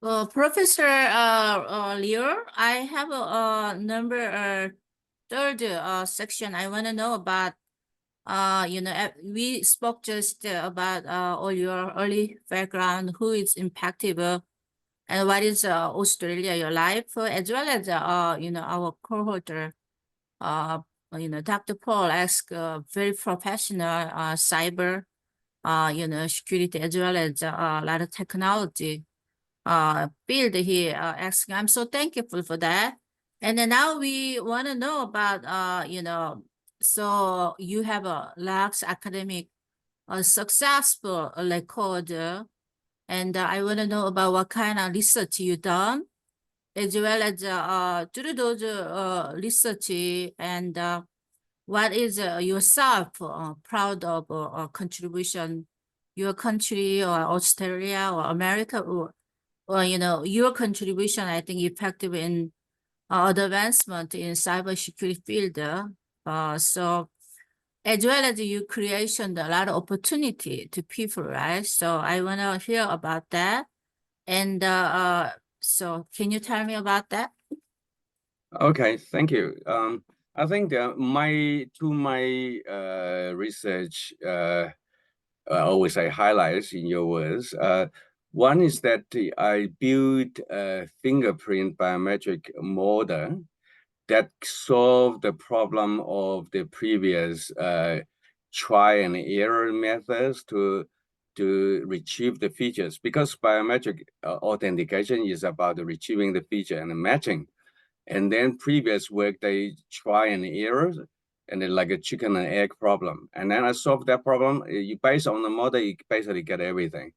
Professor Liu, I have a number third section. I want to know about we spoke just about all your early background, who is impacted, and what is Australia your life, as well as our co-holder, uh, Dr. Paul asked very professional cyber security as well as a lot of technology field here asking. I'm so thankful for that. And then now we want to know about, so you have a large academic successful record, and I want to know about what kind of research you done, as well as through those research and what is yourself proud of contribution, your country or Australia or America or your contribution, I think, effective in advancement in cybersecurity field. So as well as you creation a lot of opportunity to people, right? So I want to hear about that. And so can you tell me about that? Okay, thank you. I think my research, I always say highlights in your words. One is that I built a fingerprint biometric model that solved the problem of the previous try and error methods to retrieve the features, because biometric authentication is about retrieving the feature and matching. And then previous work, they try and error, and then like a chicken and egg problem. And then I solved that problem. You based on the model, you basically get everything.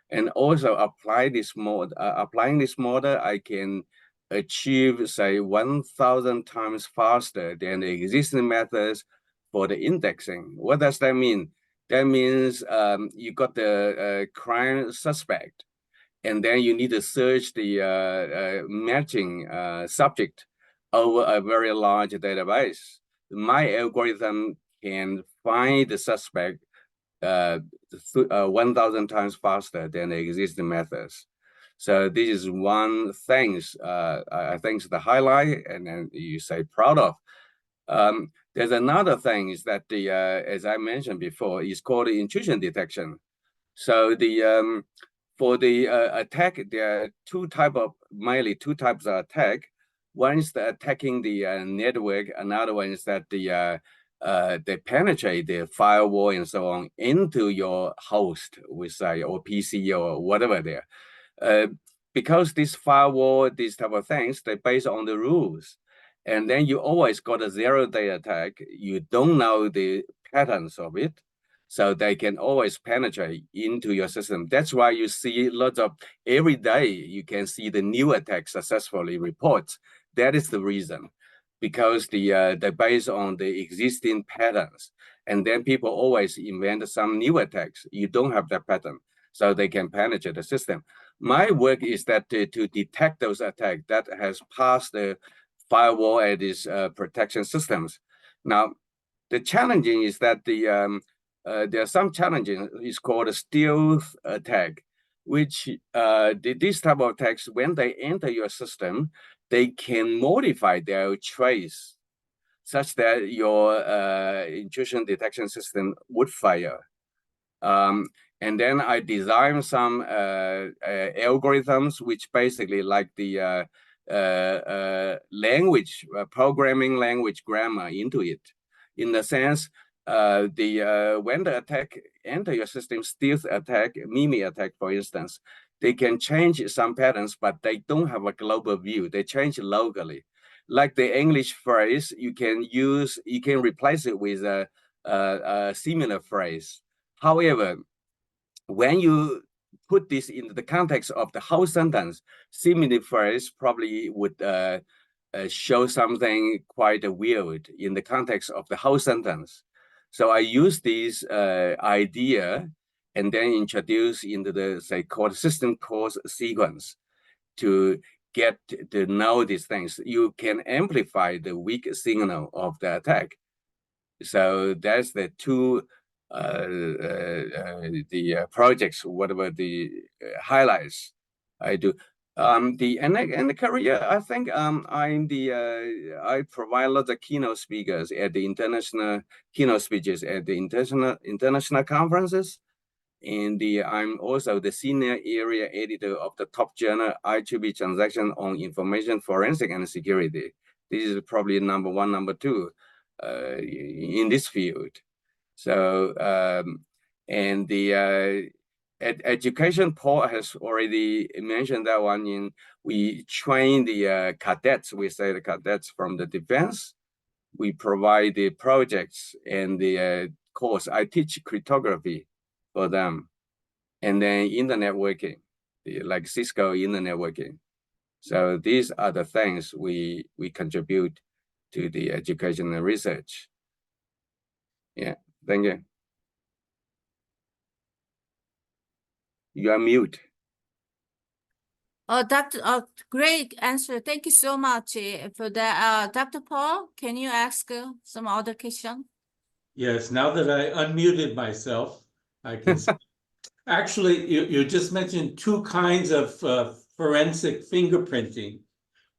And also applying this model, I can achieve, say, 1,000 times faster than the existing methods for the indexing. What does that mean? That means you got the crime suspect, and then you need to search the matching subject over a very large database. My algorithm can find the suspect 1,000 times faster than the existing methods. So this is one thing I think is the highlight, and then you say proud of. There's another thing is that the as I mentioned before, is called intrusion detection. So the for the attack, there are mainly two types of attack. One is the attacking the network. Another one is that they penetrate the firewall and so on into your host, we say, or PC or whatever there. Because this firewall, these type of things, they based on the rules. And then you always got a zero-day attack. You don't know the patterns of it. So they can always penetrate into your system. That's why you see lots of, every day you can see the new attack successfully reports. That is the reason, because they're based on the existing patterns. And then people always invent some new attacks. You don't have that pattern, so they can penetrate the system. My work is that to detect those attacks that has passed the firewall and its protection systems. Now, the challenging is that there are some challenges. It's called a stealth attack, which this type of attacks, when they enter your system, they can modify their trace such that your intrusion detection system would fail. And then I designed some algorithms, which basically like the programming language grammar into it, in the sense when the attack enter your system, stealth attack, mimic attack, for instance, they can change some patterns, but they don't have a global view. They change locally. Like the English phrase, you can replace it with a similar phrase. However, when you put this into the context of the whole sentence, similar phrase probably would show something quite weird in the context of the whole sentence. So I use this idea and then introduce into the, say, called system calls sequence to get to know these things. You can amplify the weak signal of the attack. So that's the two projects, whatever the highlights I do. In the career, I think I provide lots of keynote speakers at the international keynote speeches at the international conferences. And I'm also the senior area editor of the top journal IEEE Transaction on Information Forensic and Security. This is probably number one, number two in this field. So and the education, Paul has already mentioned that one. We train the cadets, we say the cadets from the defense. We provide the projects and the course. I teach cryptography for them. And then in the networking, like Cisco in the networking. So these are the things we contribute to the education and research. Yeah, thank you. You are mute. Great answer. Thank you so much for that. Dr. Paul, can you ask some other question? Yes, now that I unmuted myself, I can speak. Actually, you just mentioned two kinds of forensic fingerprinting.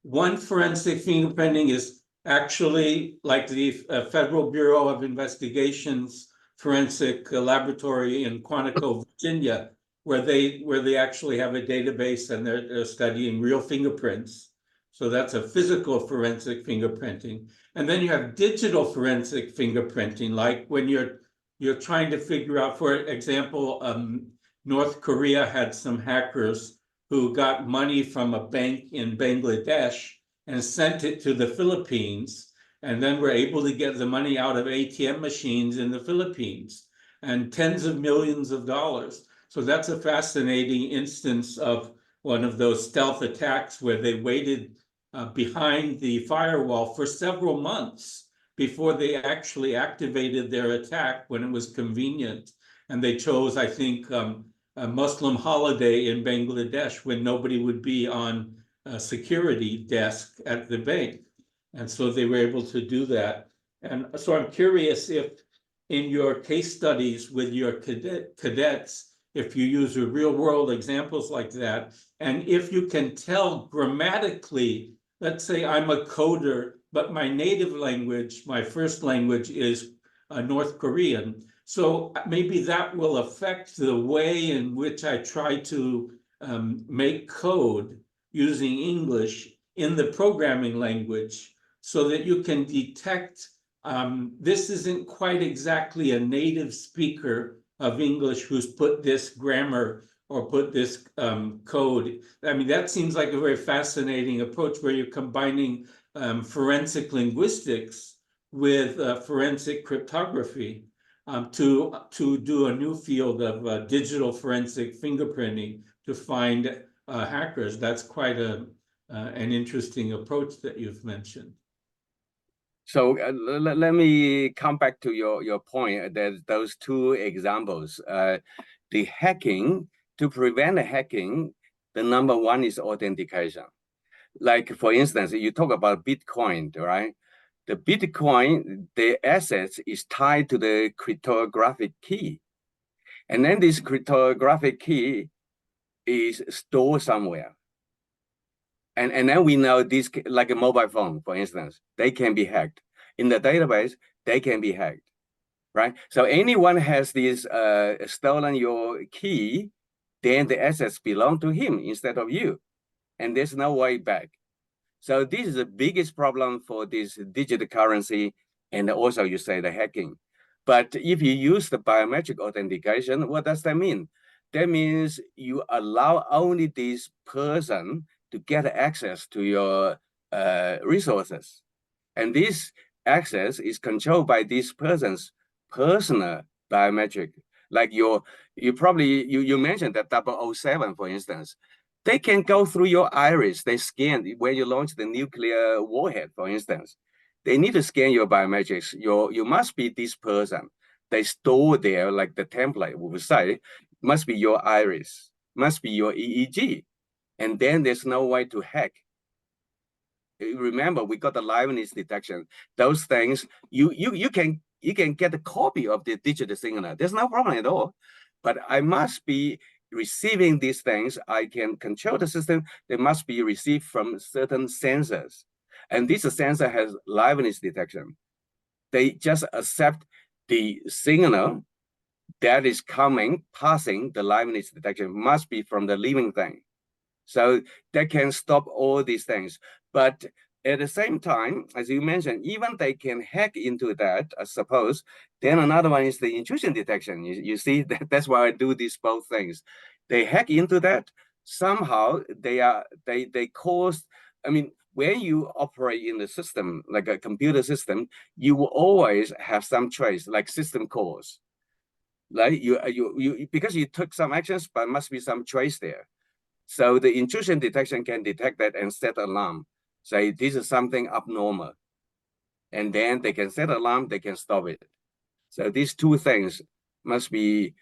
One forensic fingerprinting is actually like the Federal Bureau of Investigation's forensic laboratory in Quantico, Virginia, where they actually have a database and they're studying real fingerprints. So that's a physical forensic fingerprinting. And then you have digital forensic fingerprinting, like when you're trying to figure out, for example, North Korea had some hackers who got money from a bank in Bangladesh and sent it to the Philippines, and then were able to get the money out of ATM machines in the Philippines, and tens of millions of dollars. So that's a fascinating instance of one of those stealth attacks where they waited behind the firewall for several months before they actually activated their attack when it was convenient. And they chose, I think, a Muslim holiday in Bangladesh when nobody would be on a security desk at the bank. And so they were able to do that. And so I'm curious if in your case studies with your cadets, if you use real world examples like that, and if you can tell grammatically, let's say I'm a coder, but my native language, my first language is North Korean. So maybe that will affect the way in which I try to make code using English in the programming language so that you can detect this isn't quite exactly a native speaker of English who's put this grammar or put this code. I mean, that seems like a very fascinating approach where you're combining forensic linguistics with forensic cryptography to do a new field of digital forensic fingerprinting to find hackers. That's quite an interesting approach that you've mentioned. So let me come back to your point. There's those two examples. The hacking, to prevent the hacking, the number one is authentication. Like for instance, you talk about Bitcoin, right? The Bitcoin, the assets is tied to the cryptographic key. And then this cryptographic key is stored somewhere. And then we know this, like a mobile phone, for instance, they can be hacked. In the database, they can be hacked, right? So anyone has this stolen your key, then the assets belong to him instead of you. And there's no way back. So this is the biggest problem for this digital currency, and also you say the hacking. But if you use the biometric authentication, what does that mean? That means you allow only this person to get access to your resources. And this access is controlled by this person's personal biometric. Like you mentioned that 007, for instance. They can go through your iris. They scan when you launch the nuclear warhead, for instance. They need to scan your biometrics. You must be this person. They store there, like the template would say, must be your iris, must be your EEG. And then there's no way to hack. Remember, we got the liveness detection. Those things, you can get a copy of the digital signal. There's no problem at all. But I must be receiving these things, I can control the system. They must be received from certain sensors. And this sensor has liveness detection. They just accept the signal that is coming, passing the liveness detection must be from the living thing. So that can stop all these things. But at the same time, as you mentioned, even they can hack into that, I suppose. Then another one is the intrusion detection. You see, that's why I do these both things. They hack into that. Somehow they cause, I mean, when you operate in the system, like a computer system, you will always have some trace, like system calls. Like because you took some actions, but must be some trace there. So the intrusion detection can detect that and set alarm. Say this is something abnormal. And then they can set alarm, they can stop it. So these two things must be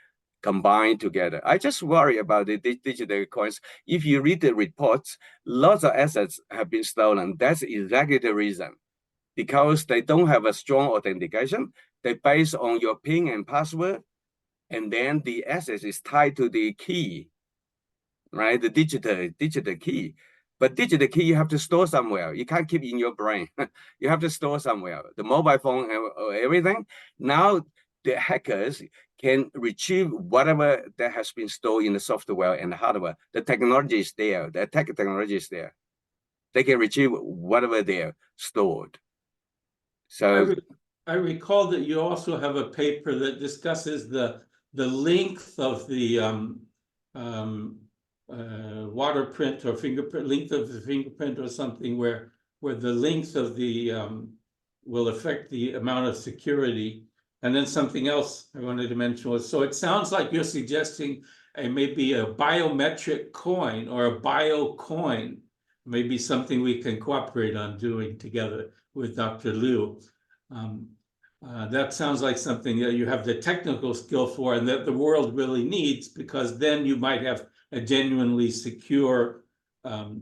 combined together. I just worry about the digital coins. If you read the reports, lots of assets have been stolen. That's exactly the reason. Because they don't have a strong authentication. They base on your PIN and password, and then the asset is tied to the key, right? The digital key. But digital key you have to store somewhere. You can't keep in your brain. You have to store somewhere. The mobile phone, everything. Now the hackers can retrieve whatever that has been stored in the software and the hardware. The technology is there. The attack technology is there. They can retrieve whatever they're stored. So I recall that you also have a paper that discusses the length of the waterprint or fingerprint, length of the fingerprint or something, where the length of the will affect the amount of security. And then something else I wanted to mention was, so it sounds like you're suggesting maybe a biometric coin or a bio coin, maybe something we can cooperate on doing together with Dr. Liew. That sounds like something that you have the technical skill for and that the world really needs, because then you might have a genuinely secure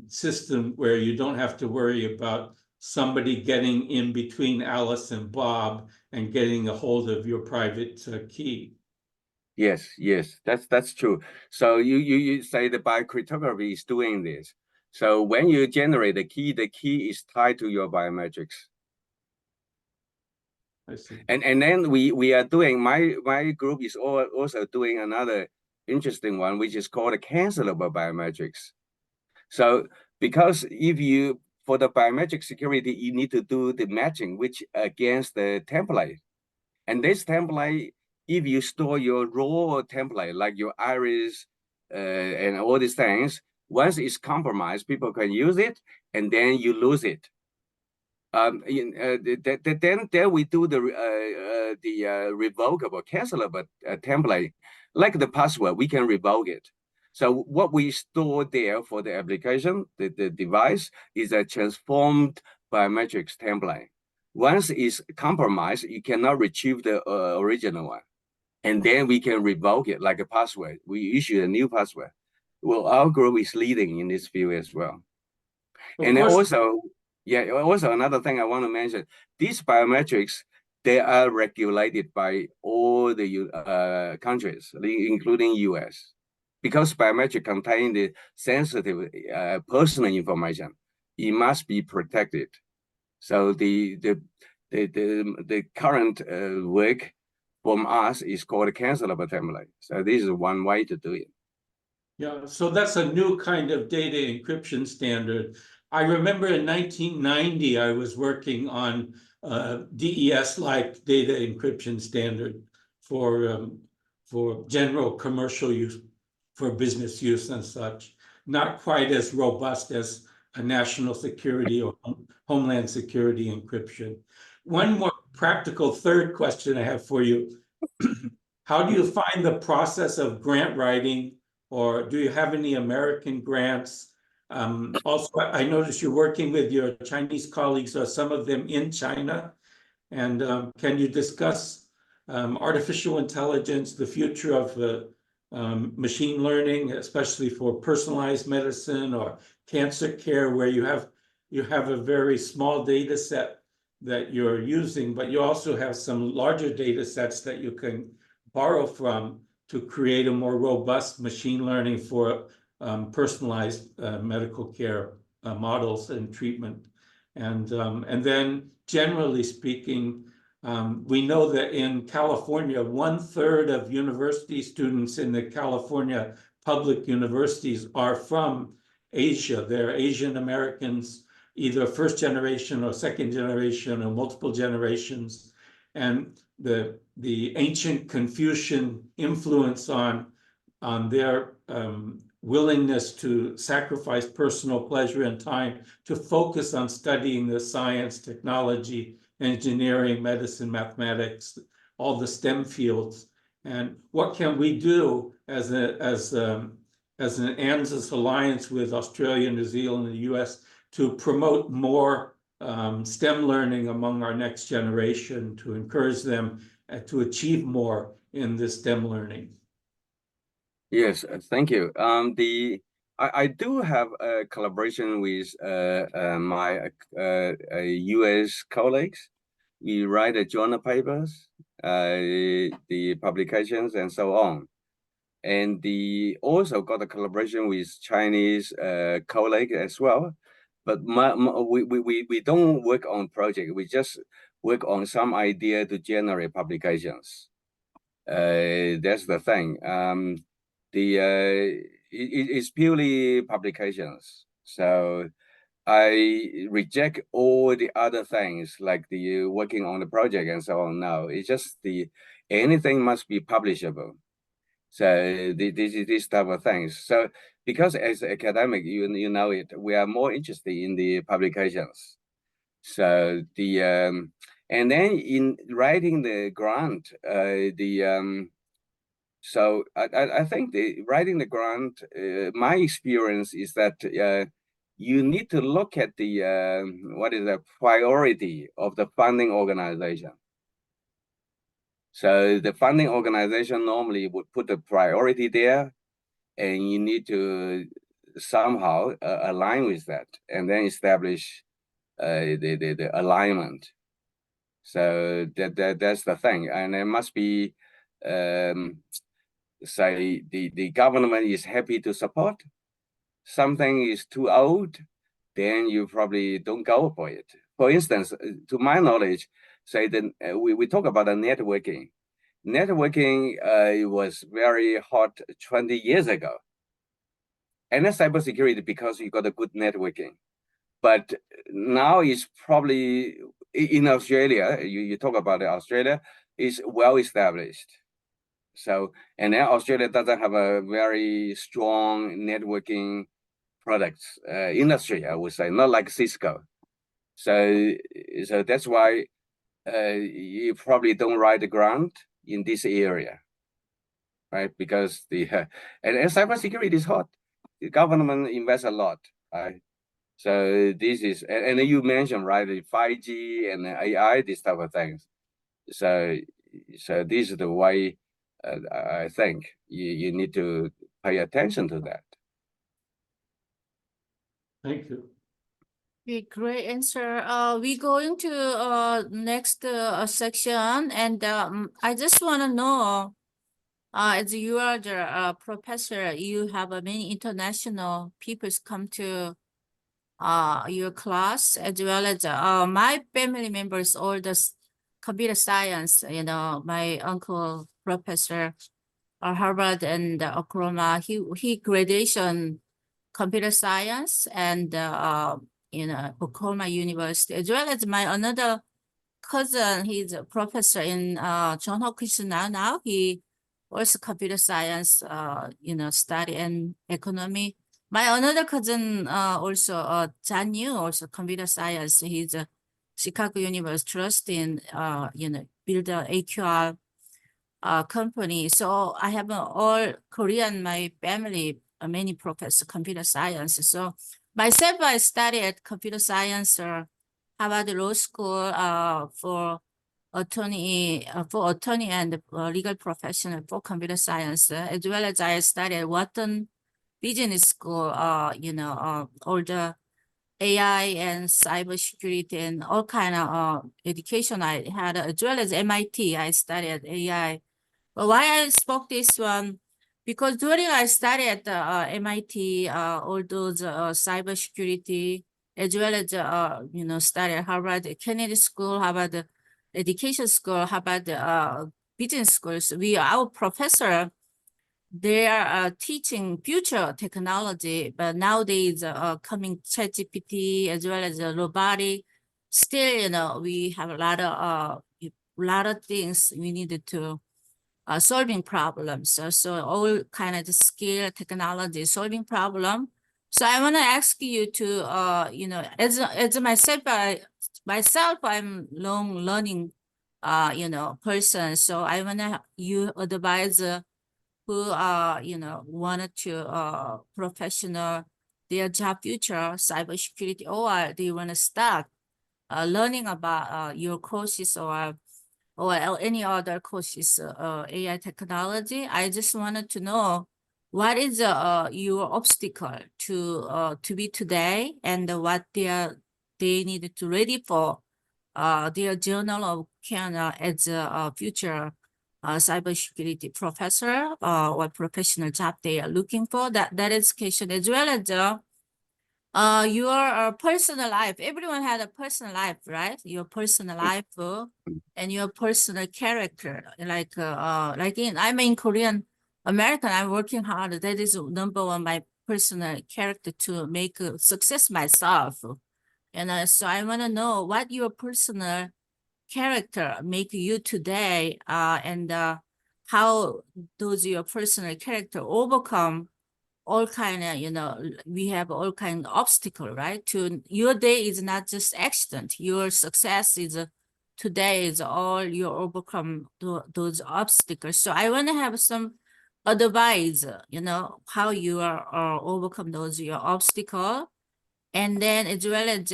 system where you don't have to worry about somebody getting in between Alice and Bob and getting a hold of your private key. Yes, that's true. So you say the cryptography is doing this. So when you generate the key is tied to your biometrics. I see. And then we are doing, my group is also doing another interesting one, which is called cancelable biometrics. So because if you, for the biometric security, you need to do the matching, which against the template. And this template, if you store your raw template, like your iris and all these things, once it's compromised, people can use it, and then you lose it. Then we do the revocable, cancelable template, like the password, we can revoke it. So what we store there for the application, the device, is a transformed biometrics template. Once it's compromised, you cannot retrieve the original one. And then we can revoke it like a password. We issue a new password. Well, our group is leading in this field as well. And then also, yeah, also another thing I want to mention, these biometrics, they are regulated by all the countries, including US, because biometric contain the sensitive personal information. It must be protected. So the current work from us is called a cancelable template. So this is one way to do it. Yeah, so that's a new kind of data encryption standard. I remember in 1990, I was working on DES-like data encryption standard for general commercial use, for business use and such. Not quite as robust as a national security or homeland security encryption. One more practical third question I have for you. How do you find the process of grant writing, or do you have any American grants? Also, I noticed you're working with your Chinese colleagues, or some of them in China. And can you discuss artificial intelligence, the future of machine learning, especially for personalized medicine or cancer care, where you have a very small data set that you're using, but you also have some larger data sets that you can borrow from to create a more robust machine learning for personalized medical care models and treatment. And then generally speaking, we know that in California, 1/3 of university students in the California public universities are from Asia. They're Asian Americans, either first generation or second generation or multiple generations. And the ancient Confucian influence on their willingness to sacrifice personal pleasure and time to focus on studying the science, technology, engineering, medicine, mathematics, all the STEM fields. And what can we do as an ANZUS alliance with Australia, New Zealand, and the US to promote more STEM learning among our next generation, to encourage them to achieve more in this STEM learning? Yes, thank you. I do have a collaboration with my US colleagues. We write the journal papers, the publications, and so on. And also got a collaboration with Chinese colleague as well. But we don't work on project. We just work on some idea to generate publications. That's the thing. It's purely publications. So I reject all the other things like the working on the project and so on. No, it's just anything must be publishable. So this type of things. So because as academic, you know it, we are more interested in the publications. So and then in writing the grant, so I think writing the grant, my experience is that you need to look at what is the priority of the funding organization. So the funding organization normally would put the priority there, and you need to somehow align with that, and then establish the alignment. So that's the thing, and it must be say the government is happy to support. Something is too old, then you probably don't go for it. For instance, to my knowledge, say that we talk about the networking. Networking was very hot 20 years ago. And then cybersecurity because you got a good networking. But now it's probably in Australia, you talk about Australia, is well established. So, and then Australia doesn't have a very strong networking products industry, I would say, not like Cisco. So that's why you probably don't write a grant in this area, right? Because and cybersecurity is hot. The government invests a lot, right? So this is, and you mentioned, right, the 5G and AI, this type of things. So this is the way I think you need to pay attention to that. Thank you. Great answer. We going to next section, and I just want to know, as you are the professor, you have many international peoples come to your class, as well as my family members, all the computer science. You know, my uncle professor Harvard and Oklahoma. He graduation computer science and Oklahoma University, as well as my another cousin. He's a professor in John Hopkins now. He also computer science, study and economy. My another cousin also Chan Liew, also computer science. He's a Chicago University trust in build a AQR company. So I have all Korean, my family, many professors, computer science. So myself, I studied computer science or Harvard Law School for attorney and legal professional for computer science, as well as I studied Wharton Business School, all the AI and cybersecurity and all kind of education I had, as well as MIT. I studied AI But why I spoke this one, because during I studied at MIT, all those cybersecurity, as well as study at Harvard Kennedy School, Harvard Education School, Harvard Business Schools. Our professor, they are teaching future technology, but nowadays coming ChatGPT as well as robotic. Still, we have a lot of things we needed to solving problems. So all kind of the skill, technology, solving problem. So I want to ask you to, as myself, I'm long learning, person. So I want to you advise who wanted to professional their job future cybersecurity, or they want to start learning about your courses or any other courses, AI technology. I just wanted to know what is your obstacle to be today, and what they needed to ready for their journal of Canada as a future cybersecurity professor or professional job they are looking for. That education, as well as your personal life. Everyone had a personal life, right? Your personal life and your personal character. I'm in Korean American. I'm working hard. That is number one, my personal character to make success myself. And so I want to know what your personal character make you today, and how does your personal character overcome all kind of, we have all kind of obstacle, right? To your day is not just accident. Your success is today is all you overcome those obstacles. So I want to have some advice, how you are overcome those your obstacle, and then as well as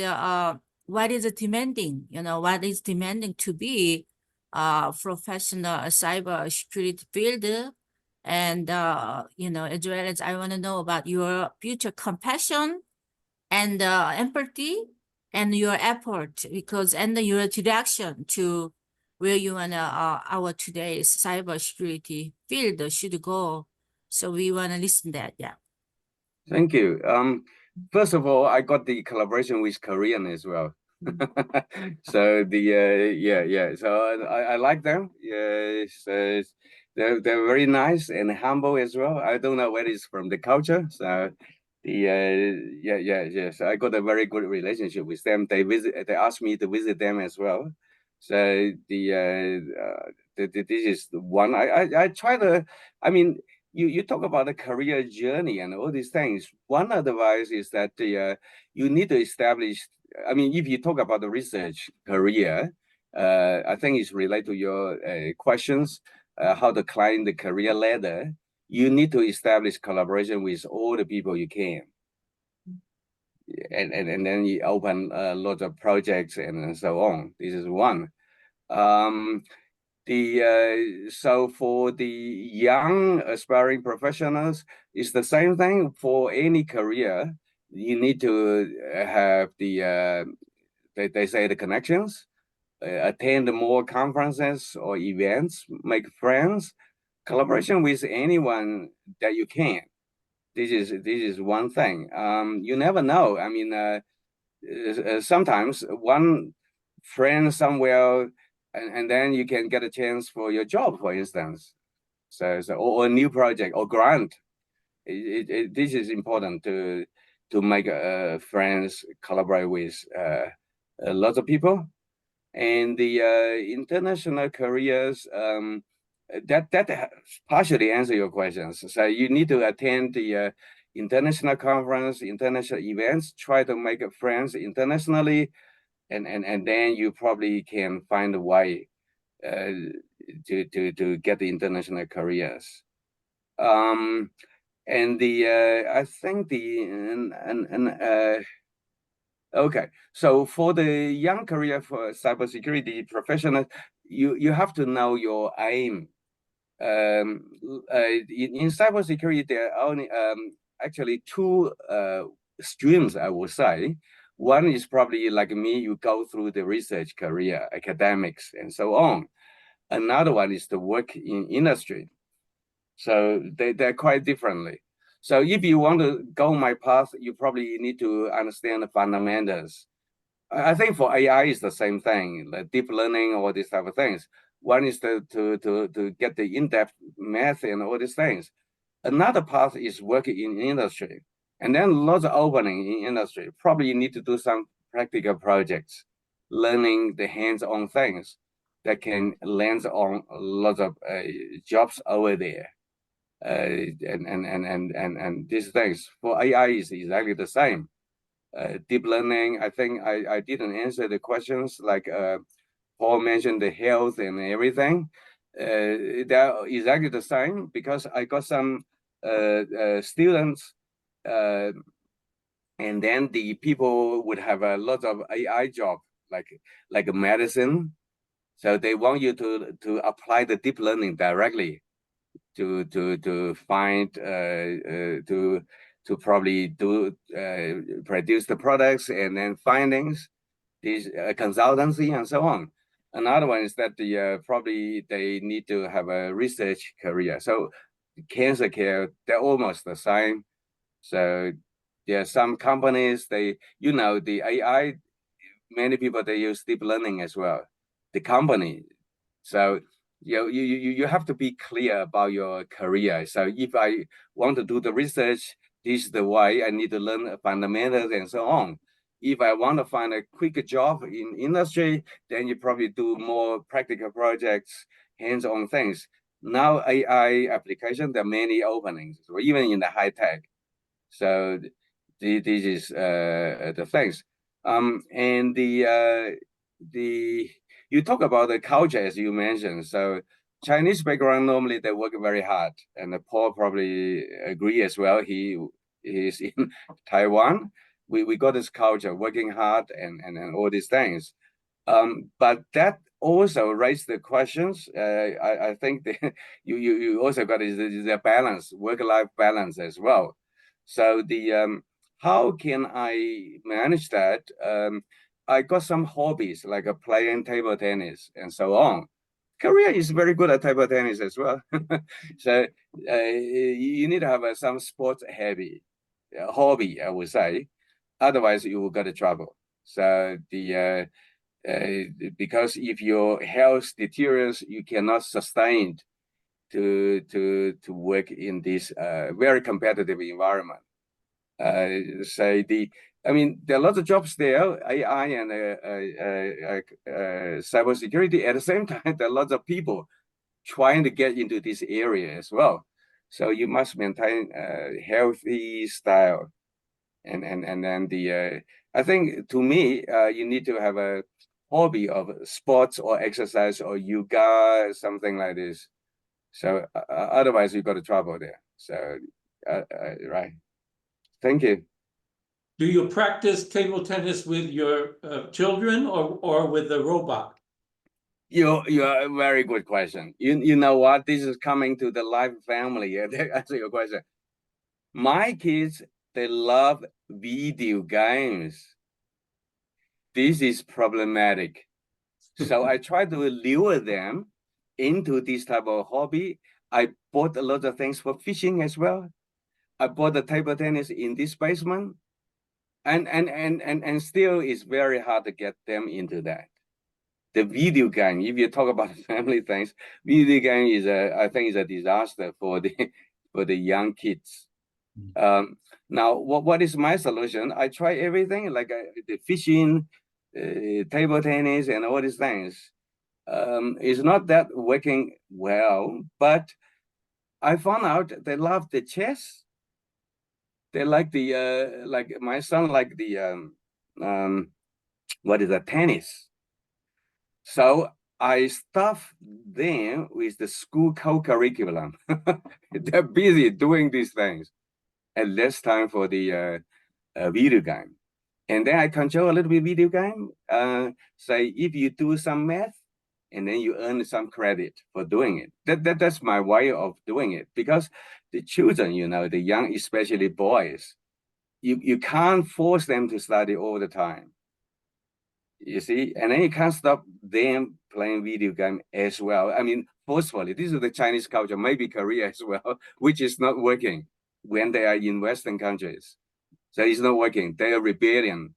what is demanding, what is demanding to be professional cyber security field. And as well as I want to know about your future compassion and empathy and your effort, because and your direction to where you want our today's cyber security field should go. So we want to listen that. Yeah. Thank you. First of all, I got the collaboration with Korean as well. So So I like them. Yes, they're very nice and humble as well. I don't know where it's from the culture. So so I got a very good relationship with them. They asked me to visit them as well. So this is the one I try to. I mean, you talk about the career journey and all these things. One advice is that you need to establish. I mean, if you talk about the research career, I think it's related to your questions, how to climb the career ladder. You need to establish collaboration with all the people you can. And then you open lots of projects and so on. This is one. So for the young aspiring professionals, it's the same thing for any career. You need to have they say the connections, attend more conferences or events, make friends, collaboration with anyone that you can. This is one thing. You never know. I mean, sometimes one friend somewhere, and then you can get a chance for your job, for instance. So or a new project or grant. This is important to make friends, collaborate with lots of people. And the international careers, that partially answer your questions. So you need to attend the international conference, international events, try to make friends internationally, and then you probably can find a way to get the international careers. And I think okay, so for the young career for cybersecurity professionals, you have to know your aim. In cybersecurity, there are only actually two streams, I would say. One is probably like me, you go through the research career, academics, and so on. Another one is to work in industry. So they're quite differently. So if you want to go my path, you probably need to understand the fundamentals. I think for AI is the same thing, like deep learning, all these type of things. One is to get the in-depth math and all these things. Another path is working in industry. And then lots of opening in industry. Probably you need to do some practical projects, learning the hands-on things that can land on lots of jobs over there. And these things for AI is exactly the same. Deep learning, I think I didn't answer the questions like Paul mentioned the health and everything. They're exactly the same because I got some students and then the people would have a lot of AI job like medicine. So they want you to apply the deep learning directly to find to probably do produce the products and then findings, these consultancy and so on. Another one is that the probably they need to have a research career. So cancer care, they're almost the same. So there are some companies, the AI, many people, they use deep learning as well, the company. So you have to be clear about your career. So if I want to do the research, this is the way I need to learn fundamentals and so on. If I want to find a quick job in industry, then you probably do more practical projects, hands-on things. Now AI application, there are many openings, even in the high tech. So this is the things. And you talk about the culture as you mentioned. So Chinese background, normally they work very hard, and Paul probably agree as well. He is in Taiwan. We got this culture, working hard and all these things. But that also raised the questions. I think you also got the balance, work-life balance as well. So how can I manage that? I got some hobbies like playing table tennis and so on. Korea is very good at table tennis as well. So you need to have some sports heavy hobby, I would say. Otherwise, you will get in trouble. So because if your health deteriorates, you cannot sustain to work in this very competitive environment. I mean, there are lots of jobs there, AI and cybersecurity. At the same time, there are lots of people trying to get into this area as well. So you must maintain a healthy style. And then I think to me, you need to have a hobby of sports or exercise or yoga, something like this. So otherwise you got to trouble there. So right. Thank you. Do you practice table tennis with your children or with a robot? You are a very good question. You know what? This is coming to the live family. Answer your question. My kids, they love video games. This is problematic. So I try to lure them into this type of hobby. I bought a lot of things for fishing as well. I bought the table tennis in this basement. And still it's very hard to get them into that. The video game, if you talk about family things, video game is I think is a disaster for the young kids. Now, what is my solution? I try everything like the fishing, table tennis, and all these things. It's not that working well, but I found out they love the chess. They like the like my son like the what is that, tennis. So I stuff them with the school co-curriculum. They're busy doing these things, and less time for the video game. And then I control a little bit video game. Say if you do some math, and then you earn some credit for doing it. That's my way of doing it, because the children, the young, especially boys, you can't force them to study all the time. You see, and then you can't stop them playing video game as well. I mean, forcefully, this is the Chinese culture, maybe Korea as well, which is not working when they are in Western countries. So it's not working. They are rebellion.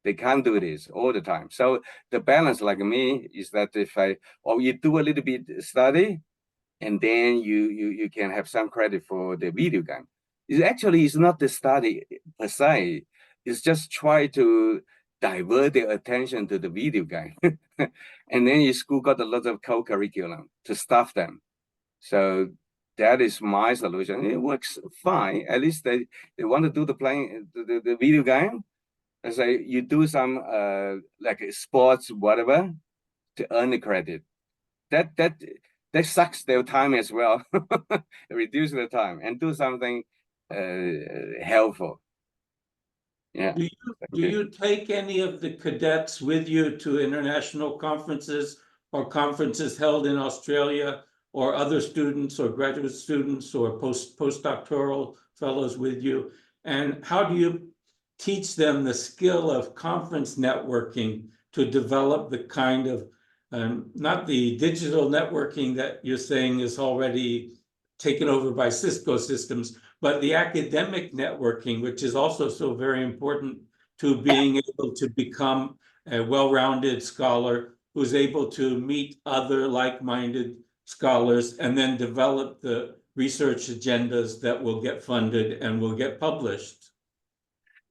They can't do this all the time. So the balance, like me, is that if you do a little bit study, and then you can have some credit for the video game. It's not the study per se. It's just try to divert their attention to the video game. And then your school got a lot of co-curriculum to stuff them. So that is my solution. It works fine. At least they want to do the video game. I say you do some like sports, whatever, to earn the credit. That sucks their time as well. Reduce the time and do something helpful. Yeah. Do you take any of the cadets with you to international conferences or conferences held in Australia, or other students or graduate students or postdoctoral fellows with you? And how do you teach them the skill of conference networking to develop the kind of, not the digital networking that you're saying is already taken over by Cisco systems, but the academic networking, which is also so very important to being able to become a well-rounded scholar who's able to meet other like-minded scholars and then develop the research agendas that will get funded and will get published?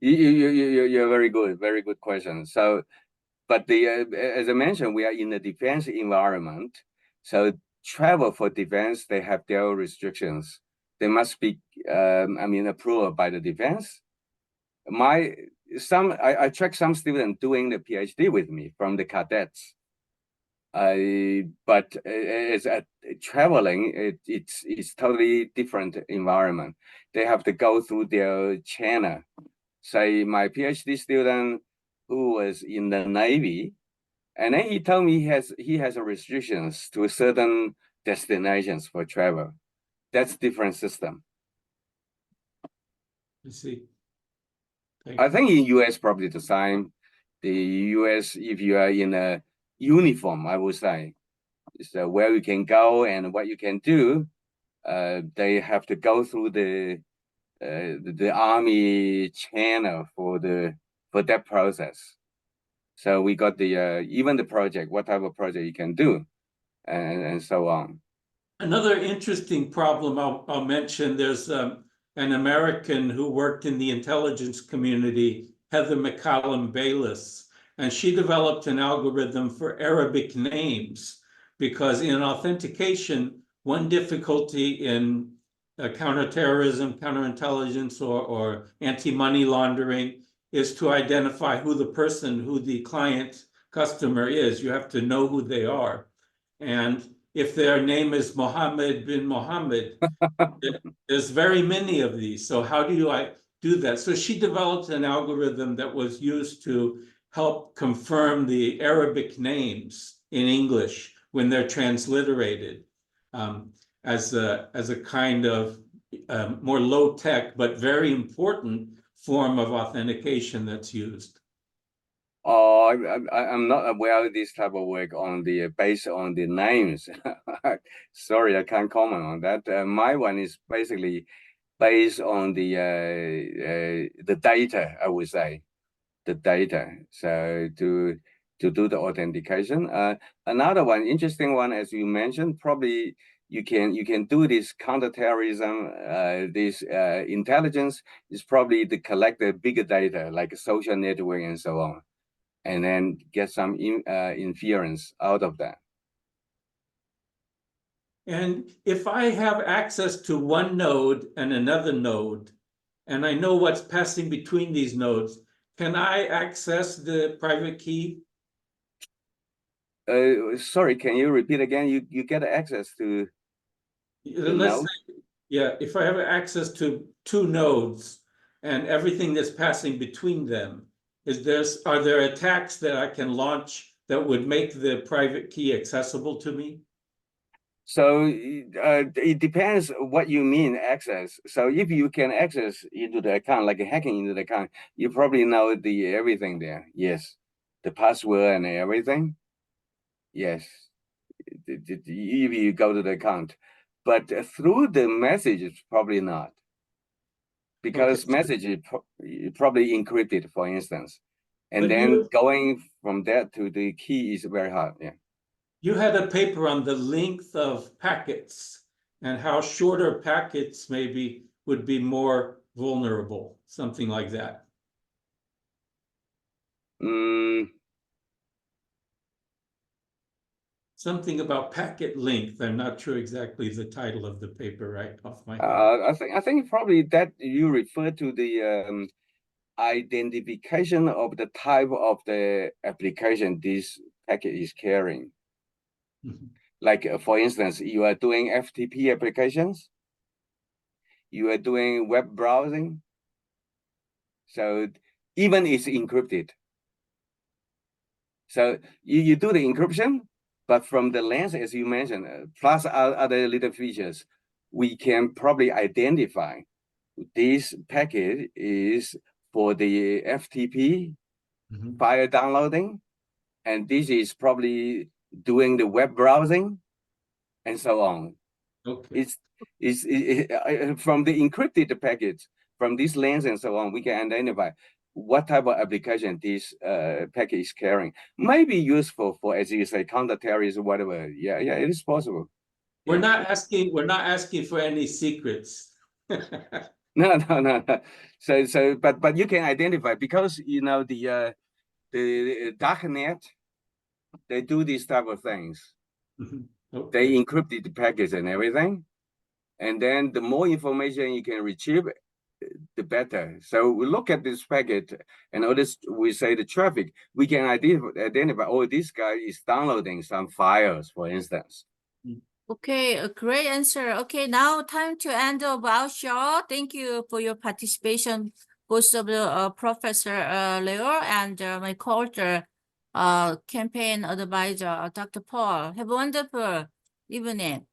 You're very good question. So, but as I mentioned, we are in a defense environment. So travel for defense, they have their restrictions. They must be, approved by the defense. I track some students doing the PhD with me from the cadets. But as traveling, it's totally different environment. They have to go through their channel. Say my PhD student who was in the Navy, and then he told me he has restrictions to certain destinations for travel. That's different system. I see. I think in US probably the same. The US, if you are in a uniform, I would say, so where you can go and what you can do, they have to go through the Army channel for that process. So we got the even the project, what type of project you can do, and so on. Another interesting problem I'll mention, there's an American who worked in the intelligence community, Heather McCallum Bayless, and she developed an algorithm for Arabic names, because in authentication, one difficulty in counterterrorism, counterintelligence, or anti-money laundering is to identify who the client customer is. You have to know who they are. And if their name is Mohammed bin Mohammed, there's very many of these. So how do I do that? So she developed an algorithm that was used to help confirm the Arabic names in English when they're transliterated, as a kind of more low-tech but very important form of authentication that's used. Oh, I'm not aware of this type of work based on the names. Sorry, I can't comment on that. My one is basically based on the data, I would say, the data. So to do the authentication. Another one, interesting one, as you mentioned, probably you can do this counterterrorism. This intelligence is probably to collect the bigger data like social network and so on, and then get some inference out of that. And if I have access to one node and another node, and I know what's passing between these nodes, can I access the private key? Sorry, can you repeat again? You get access to Let's say, yeah, if I have access to two nodes and everything that's passing between them, are there attacks that I can launch that would make the private key accessible to me? So it depends what you mean access. So if you can access into the account, like hacking into the account, you probably know everything there. Yes, the password and everything, yes, if you go to the account, but through the message, probably not, because message is probably encrypted, for instance, and But then going from that to the key is very hard. Yeah. You had a paper on the length of packets and how shorter packets maybe would be more vulnerable, something like that. Something about packet length. I'm not sure exactly the title of the paper right off my head. I think probably that you refer to the identification of the type of the application this packet is carrying. Mhm. Like, for instance, you are doing FTP applications, you are doing web browsing, so even it's encrypted. So you do the encryption, but from the lens, as you mentioned, plus other little features, we can probably identify this packet is for the FTP Mhm. file downloading, and this is probably doing the web browsing, and so on. Okay. From the encrypted packets, from this lens and so on, we can identify what type of application this packet is carrying. Might be useful for, as you say, counter-terrorism, whatever. Yeah, it is possible. We're Yeah. not asking for any secrets. No. But you can identify, because you know the dark net, they do these type of things. Mhm. They Okay. encrypted the packets and everything, and then the more information you can retrieve, the better. So we look at this packet, and notice we say the traffic, we can identify, oh, this guy is downloading some files, for instance. Okay, a great answer. Okay, now time to end of our show. Thank you for your participation, both of the Professor Leo and my co-author, campaign advisor, Dr. Paul. Have a wonderful evening.